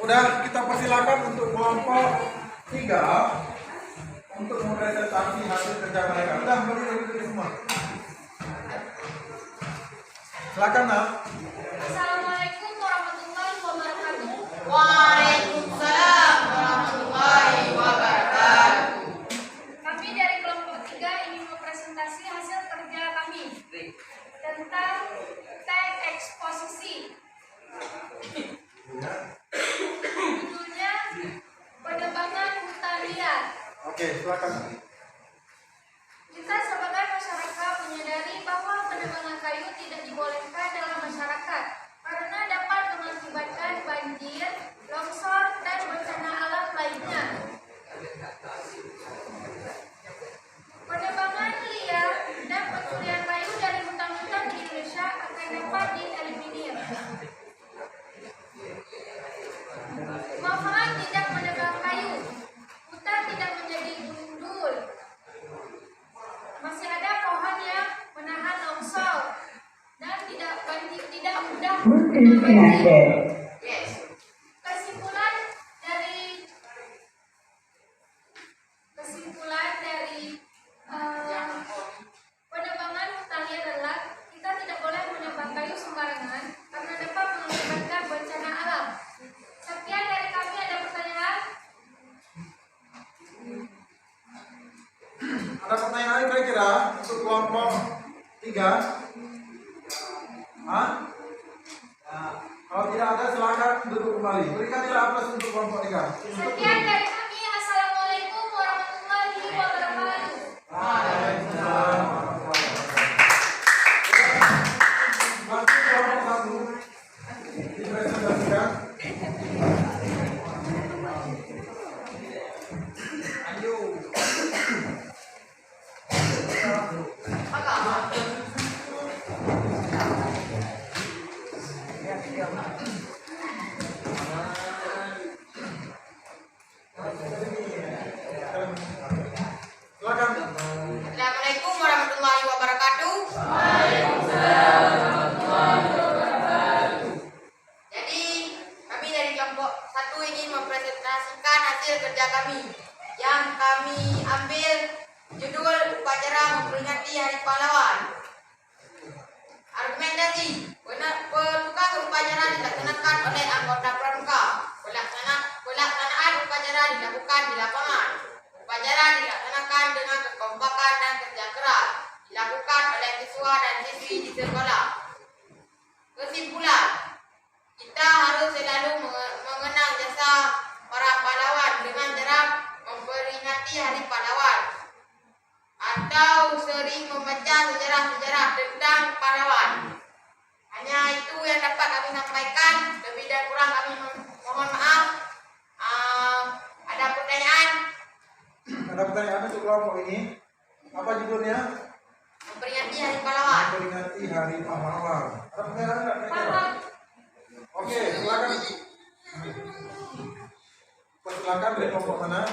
Udah, kita persilakan untuk kelompok 3 untuk mempresentasi hasil kerja mereka. Udah, berdiri semua. Silakan, Nak. Assalamualaikum warahmatullahi wabarakatuh. Waalaikumsalam warahmatullahi wabarakatuh. Kami dari kelompok 3 ingin mempresentasi hasil kerja kami tentang tag eksposisi. Judulnya penebangan hutan liar. Oke, silakan. Kita sebagai masyarakat menyadari bahwa penebangan kayu tidak dibolehkan dalam masyarakat karena dapat mengakibatkan banjir, longsor, dan bencana alam lainnya. Penebangan liar dan pencurian kayu dari hutan-hutan di Indonesia akan dapat dieliminir. Manfaat tidak menebang kayu, hutan tidak menjadi gundul. Masih ada pohon yang menahan longsor dan tidak mudah Bluetooth connected. Yes. Kesimpulan dari penebangan hutan liar adalah kita tidak boleh menebang kayu sembarangan karena dapat mengakibatkan bencana alam. Sekian dari kami, ada pertanyaan? Ada pertanyaan kira-kira untuk kelompok 3? Hah? Kalau tidak ada, silakan duduk kembali. Berikan nilai aplaus untuk kelompok 3. Sekian dari kami. Assalamualaikum warahmatullahi wabarakatuh. Waalaikumsalam warahmatullahi wabarakatuh. Nanti kelompok 1 dipresentasikan. Ayo. Silakan. Assalamualaikum warahmatullahi wabarakatuh. Jadi kami dari kelompok 1 ingin mempresentasikan hasil kerja kami yang kami ambil judul upacara memperingati Hari Pahlawan. Argumentasi, pembukaan upacara dilaksanakan oleh anggota pramuka. Pelaksanaan upacara dilakukan di lapangan. Upacara dilaksanakan dengan kekompakan dan kerja keras. Dilakukan oleh siswa dan siswi di sekolah. Kesimpulan, kita harus selalu mengenang jasa para pahlawan dengan cara memperingati Hari Pahlawan atau sering membaca sejarah-sejarah tentang pahlawan. Hanya itu yang dapat kami sampaikan. Lebih dan kurang kami mohon maaf. Ada pertanyaan? Ada pertanyaan untuk kelompok ini? Apa judulnya? Memperingati Hari Pahlawan. Memperingati Hari Pahlawan. Ada pertanyaan enggak kira-kira? Oke, silakan. Silakan dari kelompok mana?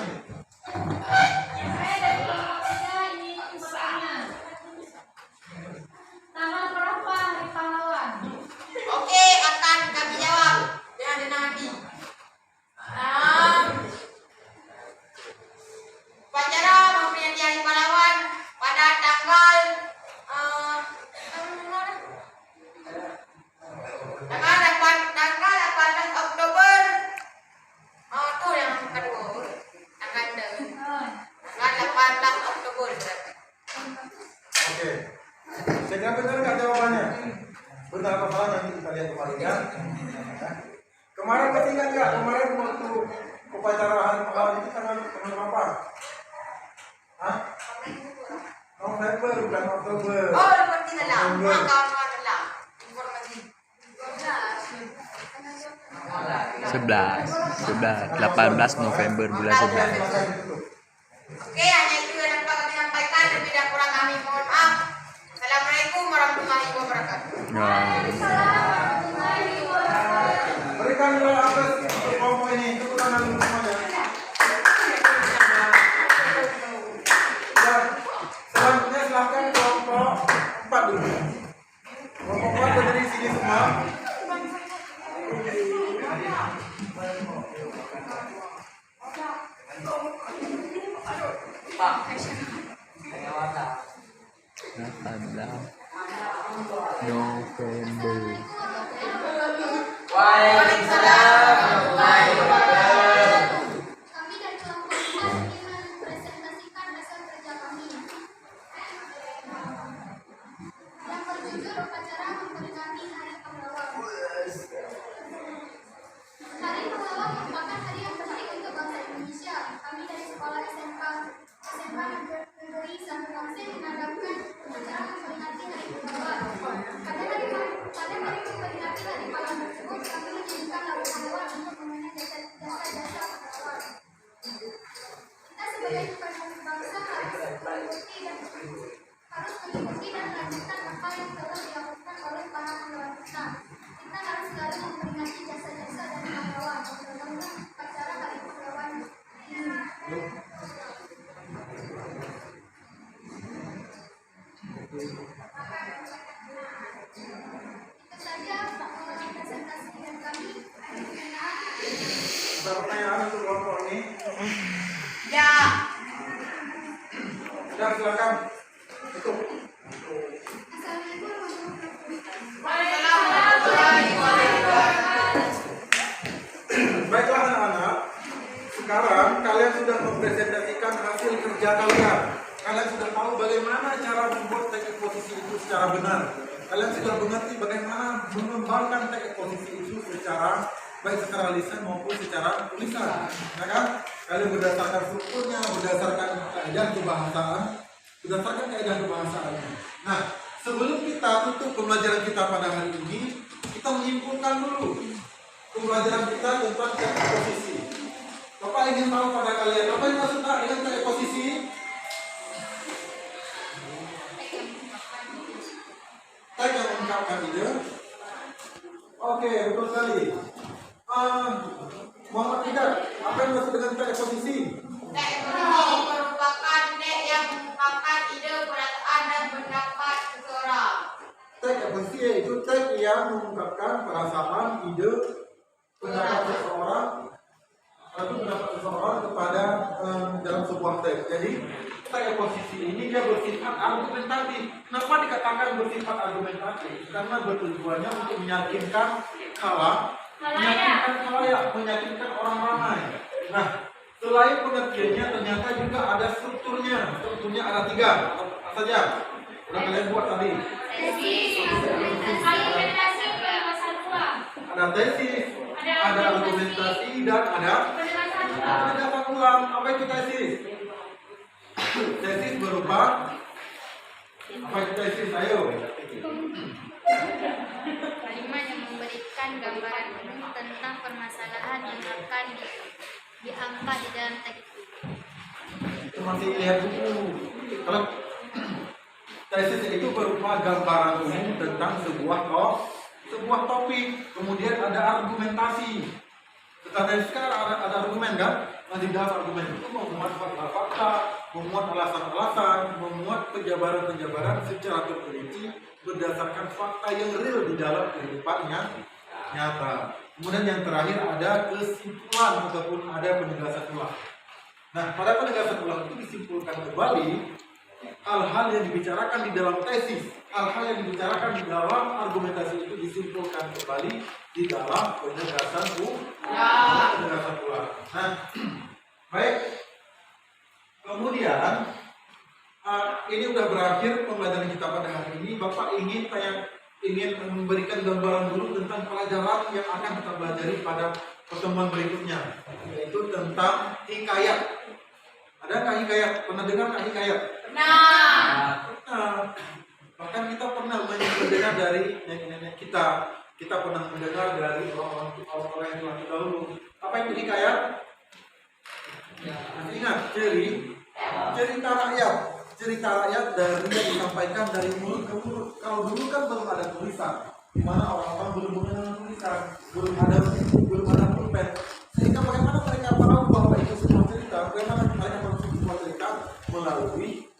Saya dari kelompok 3 ini bertanya. Tanggal berapa Hari Pahlawan? Oke, akan kami jawab dengan senang hati. Upacara memperingati Hari Pahlawan pada tanggal 18 Oktober. Oh, itu yang kedua. Tanggal Benar apa salah nanti kita lihat kemarin ya. Kemarin masih ingat nggak? Kemarin waktu upacara hari pahlawan itu tanggal berapa? Hah? November bukan Oktober. Oh, seperti itu lah. Kawan-kawan lah. Informasi. 18 November bulan 11. Oke, hanya itu yang dapat kami sampaikan. Lebih dan kurang kami mohon maaf. Assalamualaikum warahmatullahi wabarakatuh. Berikan nilai atas untuk kelompok ini. Tepuk tangan dulu semuanya. Dan selanjutnya silahkan kelompok 4 dulu. Kelompok 4 berdiri di sini semua. November. Kami dari kelompok 4 ingin mempresentasikan hasil kerja kami. Yang berjudul upacara memperingati Hari Pahlawan. Hari Pahlawan merupakan hari yang penting untuk bangsa Indonesia. Kami dari sekolah SMK Negeri Satu Kangse mengadakan upacara memperingati Hari Pahlawan. Pada hari memperingati Hari Pahlawan tersebut, kami menjadikan lagu pahlawan untuk mengenang jasa-jasa pahlawan. Kita sebagai penerus bangsa harus mengikuti dan melanjutkan apa yang telah dilakukan oleh para pahlawan kita. Kita harus selalu memperingati jasa-jasa dan pahlawan dalam upacara Hari Pahlawan ini. Itu saja presentasi dari kami. Ada pertanyaan untuk kelompok ini? Ya. Dan silakan. Tutup. Assalamualaikum warahmatullahi Warahmatullahi wabarakatuh. Baiklah anak-anak, sekarang kalian sudah mempresentasikan hasil kerja kalian. Kalian sudah tahu bagaimana cara membuat teks eksposisi itu secara benar. Kalian sudah mengerti bagaimana mengembangkan teks eksposisi itu secara baik secara lisan maupun secara tulisan. Ya kan? Kalian berdasarkan strukturnya, berdasarkan kaidah kebahasaan, Nah, sebelum kita tutup pembelajaran kita pada hari ini, kita menyimpulkan dulu pembelajaran kita tentang teks eksposisi. Bapak ingin tahu pada kalian apa yang maksud dengan teks eksposisi? Teks yang mengungkapkan ide. Oke, betul sekali. Muhammad Hidayat, apa yang maksud dengan teks eksposisi? Teks eksposisi merupakan teks yang mengungkapkan ide, pernyataan dan pendapat seseorang. Teks eksposisi yaitu teks yang mengungkapkan perasaan, ide, pendapat seseorang kepada dalam sebuah teks. Jadi teks eksposisi ini dia bersifat argumentatif. Kenapa dikatakan bersifat argumentatif? Karena bertujuannya untuk meyakinkan meyakinkan orang ramai. Nah, selain pengertiannya ternyata juga ada strukturnya. Strukturnya ada 3. Apa saja? Udah kalian buat tadi. Ada tesis, ada argumentasi, dan ada penjelasan ulang. Apa itu tesis? Tesis berupa apa itu tesis? Ayo. Kalimat yang memberikan gambaran umum tentang permasalahan yang akan diangkat di dalam teks itu. Itu masih lihat buku. Kalau tesis itu berupa gambaran umum tentang sebuah topik. Kemudian ada argumentasi. Setelah tesis kan ada argumen kan? Nah, di dalam argumen itu memuat fakta-fakta, memuat alasan-alasan, memuat penjabaran-penjabaran secara terperinci berdasarkan fakta yang real di dalam kehidupan yang nyata. Kemudian yang terakhir ada kesimpulan ataupun ada penegasan ulang. Nah, pada penegasan ulang itu disimpulkan kembali hal-hal yang dibicarakan di dalam tesis, hal-hal yang dibicarakan di dalam argumentasi itu disimpulkan kembali di dalam penegasan ulang. Nah, baik. Kemudian ini udah berakhir pembelajaran kita pada hari ini. Bapak ingin ingin memberikan gambaran dulu tentang pelajaran yang akan kita pelajari pada pertemuan berikutnya, yaitu tentang hikayat. Adakah hikayat? Pernah dengar nggak hikayat? Nah, Nah, bahkan kita pernah mendengar dari nenek-nenek kita. Kita pernah mendengar dari orang-orang yang telah terdahulu. Apa itu hikayat? Masih ingat cerita rakyat. Cerita rakyat dari yang disampaikan dari mulut ke mulut. Kalau dulu kan belum ada tulisan, di mana orang-orang belum mengenal tulisan, belum ada pulpen. Sehingga bagaimana mereka tahu bahwa itu sebuah cerita? Bagaimana mereka tahu sebuah cerita melalui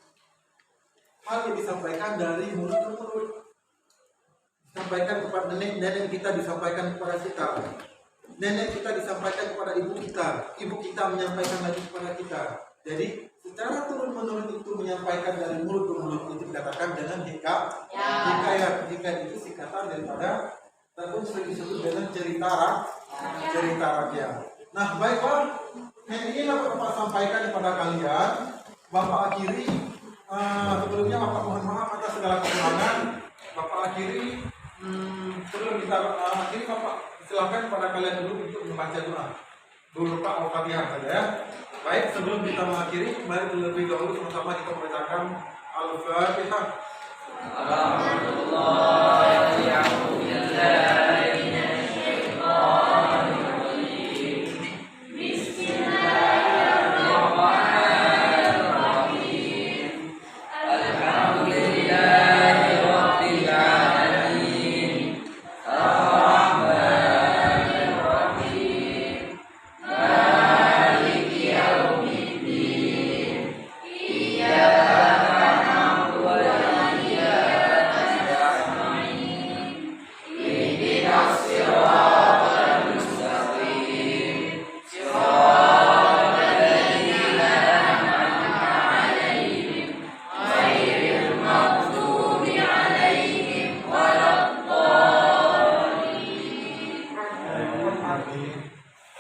hal yang disampaikan dari mulut ke mulut, disampaikan kepada nenek kita, disampaikan kepada kita, nenek kita disampaikan kepada ibu kita menyampaikan lagi kepada kita. Jadi secara turun menurun itu menyampaikan dari mulut ke mulut, itu dikatakan dengan hikayat. Hikayat itu singkatan daripada ataupun sering disebut dengan cerita rakyat. Nah, baiklah, ini yang Bapak sampaikan kepada kalian. Bapak akhiri, sebelumnya Bapak mohon maaf atas segala kekurangan. Bapak akhiri, sebelum kita akhiri, Bapak silakan kepada kalian dulu untuk membaca doa. Berupa Al-Fatihah saja ya. Baik, sebelum kita mengakhiri, mari terlebih dahulu sama-sama kita membacakan Al-Fatihah.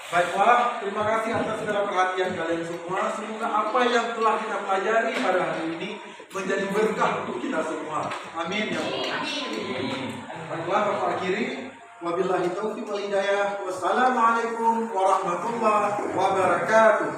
Baiklah, terima kasih atas segala perhatian kalian semua. Semoga apa yang telah kita pelajari pada hari ini menjadi berkah untuk kita semua. Amin ya Allah. Baiklah, Bapak akhiri. Wabillahi taufiq wal hidayah. Wassalamualaikum warahmatullahi wabarakatuh.